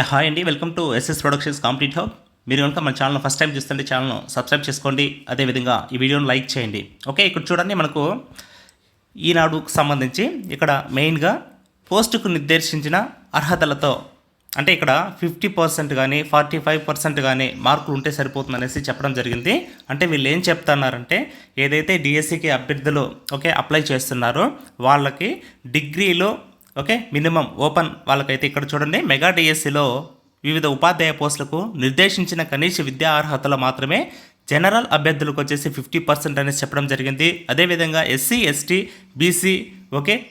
Hi అండి. Welcome to SS productions complete hub. మీరు కనుక మన ఛానల్ ఫస్ట్ టైం చూస్తుంటే ఛానల్ను సబ్స్క్రైబ్ చేసుకోండి. అదేవిధంగా ఈ వీడియోను లైక్ చేయండి. ఓకే, ఇక్కడ చూడండి, మనకు ఈనాడుకు సంబంధించి ఇక్కడ మెయిన్గా పోస్టుకు నిర్దేశించిన అర్హతలతో అంటే ఇక్కడ 50% కానీ 45% కానీ మార్కులు ఉంటే సరిపోతుంది అనేసి చెప్పడం జరిగింది. అంటే వీళ్ళు ఏం చెప్తున్నారంటే ఏదైతే డిఎస్సికి అభ్యర్థులు అప్లై చేస్తున్నారో వాళ్ళకి డిగ్రీలో మినిమం ఓపెన్ వాళ్ళకైతే ఇక్కడ చూడండి, మెగా డిఎస్సిలో వివిధ ఉపాధ్యాయ పోస్టులకు నిర్దేశించిన కనీస విద్యా అర్హతలు మాత్రమే జనరల్ అభ్యర్థులకు వచ్చేసి 50% అనేసి చెప్పడం జరిగింది. అదేవిధంగా SC ST BC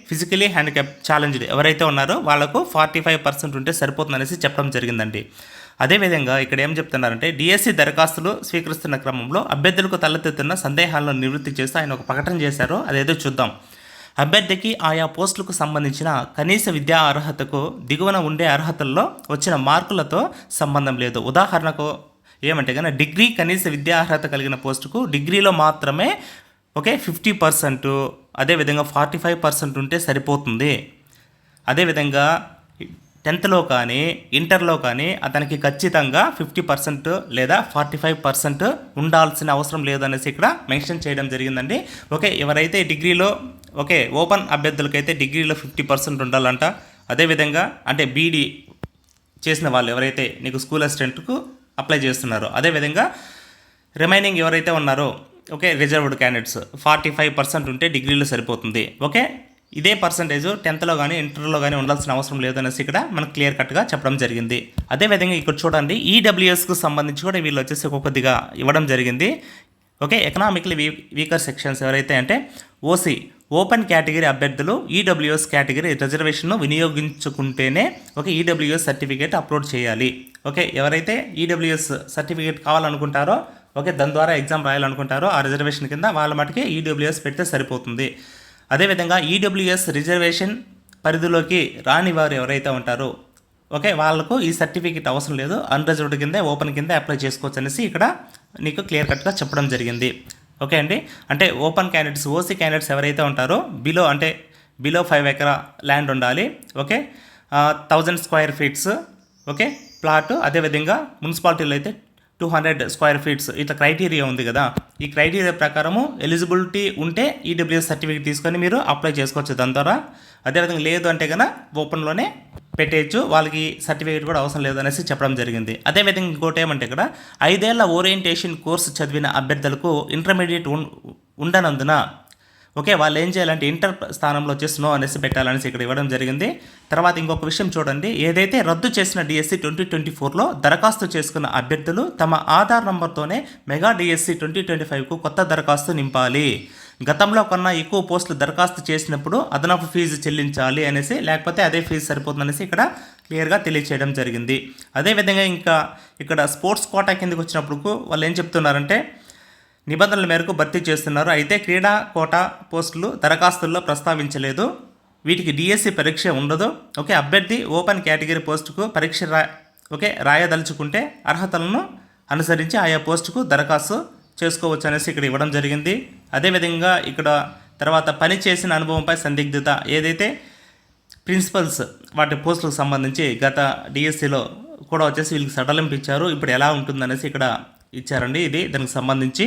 physically handicap challenged ఎవరైతే ఉన్నారో వాళ్ళకు 45% ఉంటే సరిపోతుంది అనేసి చెప్పడం జరిగిందండి. అదేవిధంగా ఇక్కడ ఏం చెప్తున్నారంటే డిఎస్సి దరఖాస్తులు స్వీకరిస్తున్న క్రమంలో అభ్యర్థులకు తలెత్తుతున్న సందేహాలను నివృత్తి చేస్తూ ఆయన ఒక ప్రకటన చేశారో అదేదో చూద్దాం. అభ్యర్థికి ఆయా పోస్టులకు సంబంధించిన కనీస విద్యా అర్హతకు దిగువన ఉండే అర్హతల్లో వచ్చిన మార్కులతో సంబంధం లేదు. ఉదాహరణకు ఏమంటే కనుక డిగ్రీ కనీస విద్యా అర్హత కలిగిన పోస్టుకు డిగ్రీలో మాత్రమే 50%, అదేవిధంగా 45% ఉంటే సరిపోతుంది. అదేవిధంగా 10th కానీ ఇంటర్లో కానీ అతనికి ఖచ్చితంగా 50% లేదా 45% ఉండాల్సిన అవసరం లేదనేసి ఇక్కడ మెన్షన్ చేయడం జరిగిందండి. ఎవరైతే డిగ్రీలో ఓపెన్ అభ్యర్థులకైతే డిగ్రీలో 50% ఉండాలంట. అదేవిధంగా అంటే బీడీ చేసిన వాళ్ళు ఎవరైతే నీకు స్కూల్ అసిస్టెంట్కు అప్లై చేస్తున్నారో, అదేవిధంగా రిమైనింగ్ ఎవరైతే ఉన్నారో రిజర్వ్డ్ క్యాండిడేట్స్ 45% ఉంటే డిగ్రీలో సరిపోతుంది. ఇదే పర్సంటేజ్ 10th కానీ ఇంటర్లో కానీ ఉండాల్సిన అవసరం లేదనేసి ఇక్కడ మనకు క్లియర్ కట్గా చెప్పడం జరిగింది. అదేవిధంగా ఇక్కడ చూడండి, ఈడబ్ల్యూఎస్కు సంబంధించి కూడా వీళ్ళు వచ్చేసి కొద్దిగా ఇవ్వడం జరిగింది. ఎకనామికలీ వీకర్ సెక్షన్స్ ఎవరైతే అంటే ఓసీ ఓపెన్ కేటగిరీ అభ్యర్థులు ఈడబ్ల్యూఎస్ కేటగిరీ రిజర్వేషన్ను వినియోగించుకుంటేనే ఈడబ్ల్యూఎస్ సర్టిఫికేట్ అప్లోడ్ చేయాలి. ఎవరైతే ఈడబ్ల్యూఎస్ సర్టిఫికేట్ కావాలనుకుంటారో దాని ద్వారా ఎగ్జామ్ రాయాలనుకుంటారో ఆ రిజర్వేషన్ కింద వాళ్ళ మటుకే ఈడబ్ల్యూఎస్ పెడితే సరిపోతుంది. అదేవిధంగా ఈడబ్ల్యూఎస్ రిజర్వేషన్ పరిధిలోకి రాని వారు ఎవరైతే ఉంటారో వాళ్ళకు ఈ సర్టిఫికేట్ అవసరం లేదు, అన్రిజర్వ్డ్ కింద ఓపెన్ కింద అప్లై చేసుకోవచ్చు అనేసి ఇక్కడ నీకు క్లియర్ కట్గా చెప్పడం జరిగింది. అండి, అంటే ఓపెన్ క్యాండిడేట్స్ ఓసీ క్యాండిడేట్స్ ఎవరైతే ఉంటారో బిలో 5 ఎకరా ల్యాండ్ ఉండాలి. 1000 స్క్వేర్ ఫీట్స్ ప్లాట్. అదేవిధంగా మున్సిపాలిటీలో అయితే 200 స్క్వేర్ ఫీట్స్ ఇట్లా క్రైటీరియా ఉంది కదా. ఈ క్రైటీరియా ప్రకారము ఎలిజిబిలిటీ ఉంటే ఈడబ్ల్యూఎస్ సర్టిఫికేట్ తీసుకొని మీరు అప్లై చేసుకోవచ్చు దాని ద్వారా. అదేవిధంగా లేదు అంటే కనుక ఓపెన్లోనే పెట్టేయచ్చు, వాళ్ళకి సర్టిఫికేట్ కూడా అవసరం లేదు అనేసి చెప్పడం జరిగింది. అదేవిధంగా ఇంకోటి ఏమంటే ఇక్కడ 5 ఏళ్ల ఓరియంటేషన్ కోర్సు చదివిన అభ్యర్థులకు ఇంటర్మీడియట్ ఉండనందున వాళ్ళు ఏం చేయాలంటే ఇంటర్ స్థానంలో వచ్చేసి నో అనేసి పెట్టాలనేసి ఇక్కడ ఇవ్వడం జరిగింది. తర్వాత ఇంకొక విషయం చూడండి, ఏదైతే రద్దు చేసిన డిఎస్సి 2024లో దరఖాస్తు చేసుకున్న అభ్యర్థులు తమ ఆధార్ నంబర్తోనే మెగా డిఎస్సి 2025కు కొత్త దరఖాస్తు నింపాలి. గతంలో కన్నా ఎక్కువ పోస్టులు దరఖాస్తు చేసినప్పుడు అదనపు ఫీజు చెల్లించాలి అనేసి, లేకపోతే అదే ఫీజు సరిపోతుందనేసి ఇక్కడ క్లియర్గా తెలియచేయడం జరిగింది. అదేవిధంగా ఇంకా ఇక్కడ స్పోర్ట్స్ కోటా కిందకి వచ్చినప్పుడు వాళ్ళు ఏం చెప్తున్నారంటే నిబంధనల మేరకు భర్తీ చేస్తున్నారు. అయితే క్రీడా కోటా పోస్టులు దరఖాస్తుల్లో ప్రస్తావించలేదు. వీటికి డిఎస్సి పరీక్ష ఉండదు. అభ్యర్థి ఓపెన్ కేటగిరీ పోస్టుకు పరీక్ష రాయదలుచుకుంటే అర్హతలను అనుసరించి ఆయా పోస్టుకు దరఖాస్తు చేసుకోవచ్చు అనేసి ఇక్కడ ఇవ్వడం జరిగింది. అదేవిధంగా ఇక్కడ తర్వాత పని చేసిన అనుభవంపై సందిగ్ధత, ఏదైతే ప్రిన్సిపల్స్ వాటి పోస్టులకు సంబంధించి గత డిఎస్సిలో కూడా వచ్చేసి వీళ్ళకి సడలింపు ఇచ్చారు. ఇప్పుడు ఎలా ఉంటుందనేసి ఇక్కడ ఇచ్చారండి ఇది దానికి సంబంధించి.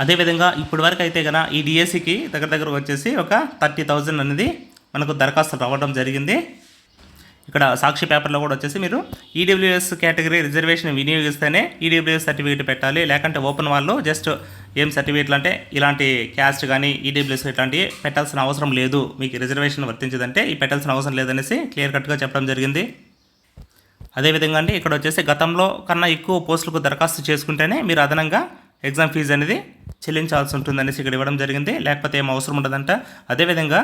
అదేవిధంగా ఇప్పటి వరకు అయితే కనుక ఈ డిఎస్సికి దగ్గర వచ్చేసి ఒక 30,000 అనేది మనకు దరఖాస్తులు రావడం జరిగింది. ఇక్కడ సాక్షి పేపర్లో కూడా వచ్చేసి మీరు ఈడబ్ల్యూఎస్ కేటగిరీ రిజర్వేషన్ వినియోగిస్తేనే ఈడబ్ల్యూఎస్ సర్టిఫికేట్ పెట్టాలి, లేకంటే ఓపెన్ వాళ్ళు జస్ట్ ఏం సర్టిఫికేట్లు అంటే ఇలాంటి క్యాస్ట్ కానీ ఈడబ్ల్యూఎస్ ఇట్లాంటివి పెట్టాల్సిన అవసరం లేదు, మీకు రిజర్వేషన్ వర్తించదంటే ఈ పెట్టాల్సిన అవసరం లేదనేసి క్లియర్ కట్గా చెప్పడం జరిగింది. అదేవిధంగా అండి ఇక్కడ వచ్చేసి గతంలో కన్నా ఎక్కువ పోస్టులకు దరఖాస్తు చేసుకుంటేనే మీరు అదనంగా ఎగ్జామ్ ఫీజు అనేది చెల్లించాల్సి ఉంటుందనేసి ఇక్కడ ఇవ్వడం జరిగింది, లేకపోతే ఏం అవసరం ఉండదంట. అదేవిధంగా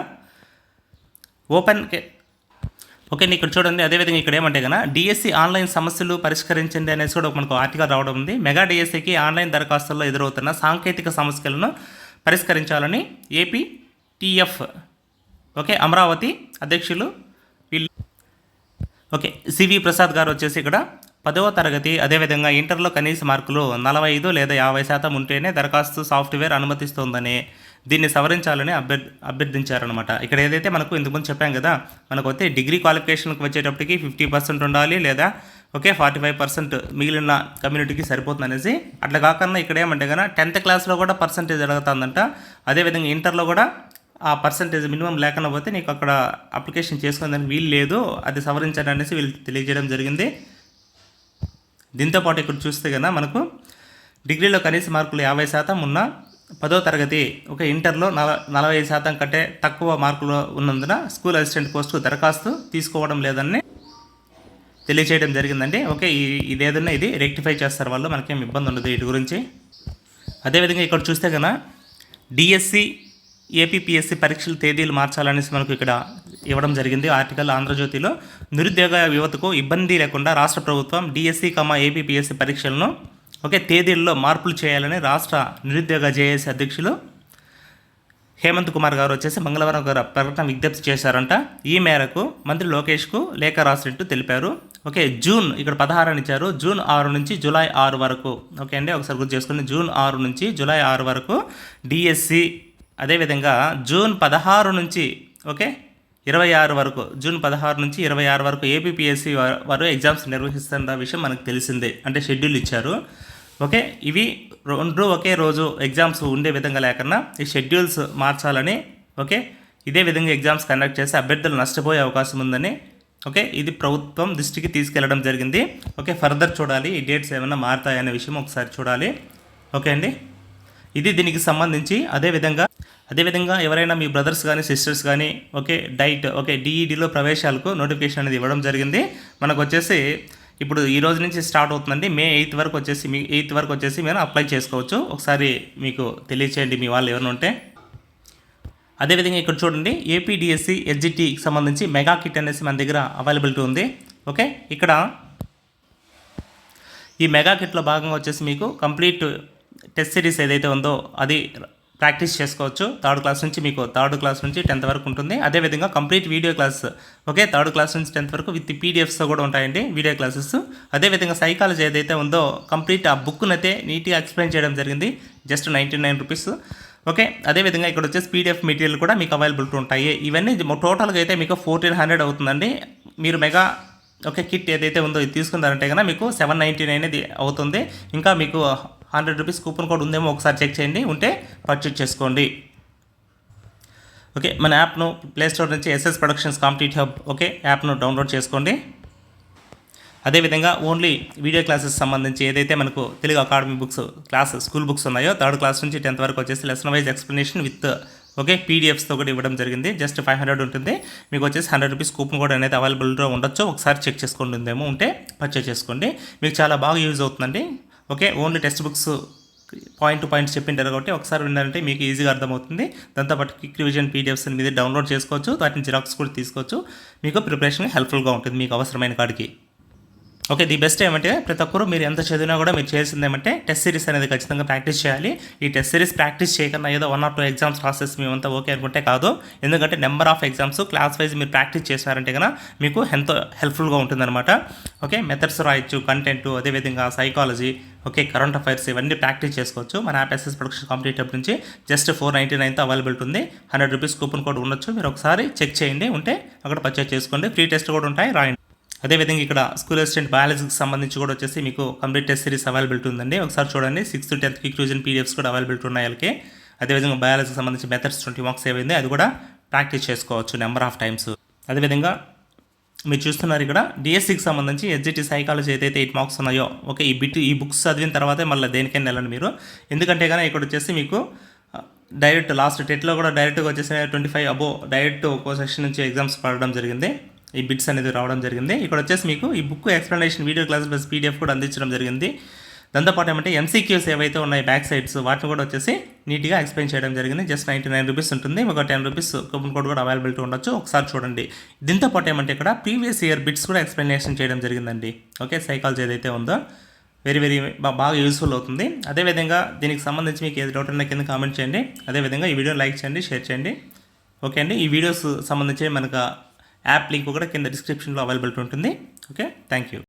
ఓపెన్ ఇక్కడ చూడండి, అదేవిధంగా ఇక్కడ ఏమంటే కనుక డిఎస్సి ఆన్లైన్ సమస్యలు పరిష్కరించండి అనేసి కూడా మనకు ఆర్టికల్ రావడం ఉంది. మెగా డిఎస్సికి ఆన్లైన్ దరఖాస్తుల్లో ఎదురవుతున్న సాంకేతిక సమస్యలను పరిష్కరించాలని ఏపీటీఎఫ్ అమరావతి అధ్యక్షులు సివి ప్రసాద్ గారు వచ్చేసి ఇక్కడ 10వ తరగతి అదేవిధంగా ఇంటర్లో కనీస మార్కులు 45 లేదా 50% ఉంటేనే దరఖాస్తు సాఫ్ట్వేర్ అనుమతిస్తోందని దీన్ని సవరించాలని అభ్యర్థించారనమాట. ఇక్కడ ఏదైతే మనకు ఇంతకుముందు చెప్పాం కదా, మనకు వచ్చే డిగ్రీ క్వాలిఫికేషన్కి వచ్చేటప్పటికి 50% ఉండాలి, లేదా 45% మిగిలిన కమ్యూనిటీకి సరిపోతుంది అనేసి. అట్లా కాకుండా ఇక్కడ ఏమంటే కన్నా 10th క్లాస్లో కూడా పర్సంటేజ్ అడుగుతుందంట. అదేవిధంగా ఇంటర్లో కూడా ఆ పర్సంటేజ్ మినిమం లేకుండా పోతే నీకు అక్కడ అప్లికేషన్ చేసుకునేదానికి వీలు లేదు, అది సవరించండి అనేసి వీళ్ళు తెలియజేయడం జరిగింది. దీంతోపాటు ఇక్కడ చూస్తే కన్నా మనకు డిగ్రీలో కనీస మార్కులు 50% ఉన్న 10వ తరగతి ఇంటర్లో 40% కంటే తక్కువ మార్కులు ఉన్నందున స్కూల్ అసిస్టెంట్ పోస్టుకు దరఖాస్తు తీసుకోవడం లేదని తెలియచేయడం జరిగిందండి. ఇదేదన్నా ఇది రెక్టిఫై చేస్తారు వాళ్ళు, మనకేం ఇబ్బంది ఉండదు వీటి గురించి. అదేవిధంగా ఇక్కడ చూస్తే కన్నా డిఎస్సి ఏపీపీఎస్సి పరీక్షల తేదీలు మార్చాలనేసి మనకు ఇక్కడ ఇవ్వడం జరిగింది ఆర్టికల్ ఆంధ్రజ్యోతిలో. నిరుద్యోగ యువతకు ఇబ్బంది లేకుండా రాష్ట్ర ప్రభుత్వం డిఎస్సి ఏపీపీఎస్సి పరీక్షలను తేదీల్లో మార్పులు చేయాలని రాష్ట్ర నిరుద్యోగ జేఏసీ అధ్యక్షులు హేమంత్ కుమార్ గారు మంగళవారం ప్రకటన విజ్ఞప్తి చేశారంట. ఈ మేరకు మంత్రి లోకేష్కు లేఖ రాసినట్టు తెలిపారు. జూన్ ఇక్కడ 16 అని ఇచ్చారు. జూన్ 6 నుంచి జూలై 6 వరకు అండి, ఒకసారి గుర్తు చేసుకుని జూన్ 6 నుంచి జూలై 6 వరకు డిఎస్సి, అదేవిధంగా జూన్ 16 నుంచి 26 వరకు, జూన్ 16 నుంచి 26 వరకు ఏపీపీఎస్సి వారు ఎగ్జామ్స్ నిర్వహిస్తున్న విషయం మనకు తెలిసిందే. అంటే షెడ్యూల్ ఇచ్చారు. ఇవి రెండు ఒకే రోజు ఎగ్జామ్స్ ఉండే విధంగా లేకుండా ఈ షెడ్యూల్స్ మార్చాలని ఇదే విధంగా ఎగ్జామ్స్ కండక్ట్ చేసి అభ్యర్థులు నష్టపోయే అవకాశం ఉందని ఇది ప్రభుత్వం దృష్టికి తీసుకెళ్లడం జరిగింది. ఫర్దర్ చూడాలి ఈ డేట్స్ ఏమైనా మారుతాయనే విషయం ఒకసారి చూడాలి. అండి, ఇది దీనికి సంబంధించి. అదేవిధంగా ఎవరైనా మీ బ్రదర్స్ కానీ సిస్టర్స్ కానీ డైట్ డిఈడిలో ప్రవేశాలకు నోటిఫికేషన్ అనేది ఇవ్వడం జరిగింది. మనకు ఇప్పుడు ఈ రోజు నుంచి స్టార్ట్ అవుతుందండి. మే 8 వరకు వచ్చేసి మీరు అప్లై చేసుకోవచ్చు. ఒకసారి మీకు తెలియచేయండి మీ వాళ్ళు ఎవరైనా ఉంటే. అదేవిధంగా ఇక్కడ చూడండి, ఏపీడిఎస్సి ఎస్జిటికి సంబంధించి మెగా కిట్ అనేసి మన దగ్గర అవైలబిలిటీ ఉంది. ఇక్కడ ఈ మెగా కిట్లో భాగంగా మీకు కంప్లీట్ టెస్ట్ సిరీస్ ఏదైతే ఉందో అది ప్రాక్టీస్ చేసుకోవచ్చు. థర్డ్ క్లాస్ నుంచి 10th వరకు ఉంటుంది. అదేవిధంగా complete video class 3rd class నుంచి 10th వరకు విత్ పీడిఎఫ్స్తో కూడా ఉంటాయండి వీడియో క్లాసెస్. అదేవిధంగా సైకాలజీ ఏదైతే ఉందో కంప్లీట్ ఆ బుక్ను అయితే నీట్గా ఎక్స్ప్లెయిన్ చేయడం జరిగింది, జస్ట్ 99 రూపీస్. అదేవిధంగా ఇక్కడ పీడిఎఫ్ మెటీరియల్ కూడా మీకు అవైలబిలిటీ ఉంటాయి. ఇవన్నీ టోటల్గా అయితే మీకు 1400 అవుతుందండి. మీరు మెగా కిట్ ఏదైతే ఉందో ఇది తీసుకున్నారంటే కనుక మీకు 799 అనేది అవుతుంది. ఇంకా మీకు 100 రూపీస్ కూపన్ కోడ్ ఉందేమో ఒకసారి చెక్ చేయండి, ఉంటే పర్చేజ్ చేసుకోండి. మన యాప్ను ప్లేస్టోర్ నుంచి ఎస్ఎస్ ప్రొడక్షన్స్ కాంపిటేటివ్ హబ్ యాప్ను డౌన్లోడ్ చేసుకోండి. అదేవిధంగా ఓన్లీ వీడియో క్లాసెస్ సంబంధించి ఏదైతే మనకు Telugu academy books school books ఉన్నాయో 3rd క్లాస్ నుంచి 10th వరకు లెసన్ వైజ్ ఎక్స్ప్లెనేషన్ విత్ పీడిఎఫ్స్తో కూడా ఇవ్వడం జరిగింది. జస్ట్ 500 ఉంటుంది. మీకు 100 రూపీస్ కూపన్ కోడ్ అనేది అవైలబుల్గా ఉండొచ్చు, ఒకసారి చెక్ చేసుకోండి, ఉందేమో ఉంటే పర్చేజ్ చేసుకోండి. మీకు చాలా బాగా యూజ్ అవుతుందండి. Only text books point to point చెప్పింటారు కాబట్టి ఒకసారి విన్నారంటే మీకు ఈజీగా అర్థమవుతుంది. దాంతోపాటు క్విక్ రివిజన్ పీడిఎఫ్స్ మీద డౌన్లోడ్ చేసుకోవచ్చు, వాటిని జిరాక్స్ కూడా తీసుకోవచ్చు. మీకు ప్రిపరేషన్ హెల్ప్ఫుల్గా ఉంటుంది మీకు అవసరమైన కాడికి. ది బెస్ట్ ఏమంటే ప్రతి ఒక్కరు మీరు ఎంత చదివినా కూడా మీరు చేయాల్సింది ఏమంటే టెస్ట్ సిరీస్ అనేది ఖచ్చితంగా ప్రాక్టీస్ చేయాలి. ఈ టెస్ట్ సిరీస్ ప్రాక్టీస్ చేయకుండా ఏదో 1 or 2 ఎగ్జామ్స్ రాసేసి మేమంతా అనుకుంటే కాదు. ఎందుకంటే number of exams class wise మీరు ప్రాక్టీస్ చేశారంటే కనుక మీకు ఎంతో హెల్ప్ఫుల్గా ఉంటుందన్నమాట. మెథడ్స్ రాయొచ్చు, కంటెంట్, అదేవిధంగా సైకాలజీ, కరెంట్ అఫైర్స్ ఇవన్నీ ప్రాక్టీస్ చేసుకోవచ్చు. మన యాప్ ఎస్ఎస్ ప్రొడక్షన్ కాంపిటేటివ్ నుంచి జస్ట్ 499తో అవైలబిలిటీ ఉంది. 100 రూపీస్ కూపన్ కోడ్ ఉండొచ్చు, మీరు ఒకసారి చెక్ చేయండి, ఉంటే అక్కడ పర్చేజ్ చేసుకోండి. ఫ్రీ టెస్ట్ కూడా ఉంటాయి, రాయండి. అదేవిధంగా ఇక్కడ స్కూల్ అసిస్టెంట్ బయాలజీకి సంబంధించి కూడా మీకు కంప్లీట్ టెస్ట్ సిరీస్ అవైలబిలిటీ ఉందండి. ఒకసారి చూడండి. 6th to 10th quick revision PDFs కూడా అవైలబిలిటీ ఉన్నాయి వాళ్ళకి. అదేవిధంగా బయాలజీకి సంబంధించి మెథడ్స్ 20 మార్క్స్ ఏమైంది అది కూడా ప్రాక్టీస్ చేసుకోవచ్చు నెంబర్ ఆఫ్ టైమ్స్. అదేవిధంగా మీరు చూస్తున్నారు ఇక్కడ డిఎస్సికి సంబంధించి ఎస్జిటి సైకాలజీ ఏదైతే 8 మార్క్స్ ఉన్నాయో ఈ బుక్స్ చదివిన తర్వాతే మళ్ళీ దేనికైనా వెళ్ళండి మీరు. ఎందుకంటే కానీ ఇక్కడ మీకు డైరెక్ట్ లాస్ట్ టెట్లో కూడా డైరెక్ట్గా 25 అబో డైరెక్ట్ ఒక్కో సెక్షన్ నుంచి ఎగ్జామ్స్ పడడం జరిగింది. ఈ బిట్స్ అనేది రావడం జరిగింది. ఇక్కడ మీకు ఈ book explanation video class plus PDF కూడా అందించడం జరిగింది. దాంతోపాటు ఏమంటే ఎంసీక్యూస్ ఏవైతే ఉన్నాయి బ్యాక్ సైడ్స్ వాటిని కూడా నీట్గా ఎక్స్ప్లెయిన్ చేయడం జరిగింది. జస్ట్ 99 రూపీస్ ఉంటుంది. ఒక 10 రూపీస్ కూపన్ కోడ్ కూడా అవైలబిలిటీ ఉండొచ్చు, ఒకసారి చూడండి. దీంతోపాటు ఏమంటే ఇక్కడ ప్రీవియస్ ఇయర్ బిట్స్ కూడా ఎక్స్ప్లెనేషన్ చేయడం జరిగిందండి. సైకాలజీ ఏదైతే ఉందో వెరీ బాగా యూస్ఫుల్ అవుతుంది. అదేవిధంగా దీనికి సంబంధించి మీకు ఏది డౌట్ ఉన్నా కింద కామెంట్ చేయండి. అదేవిధంగా ఈ వీడియో లైక్ చేయండి, షేర్ చేయండి. అండి, ఈ వీడియోస్ సంబంధించి మనకు యాప్ లింక్ కూడా కింద డిస్క్రిప్షన్లో అవైలబిలిటీ ఉంటుంది. Thank you.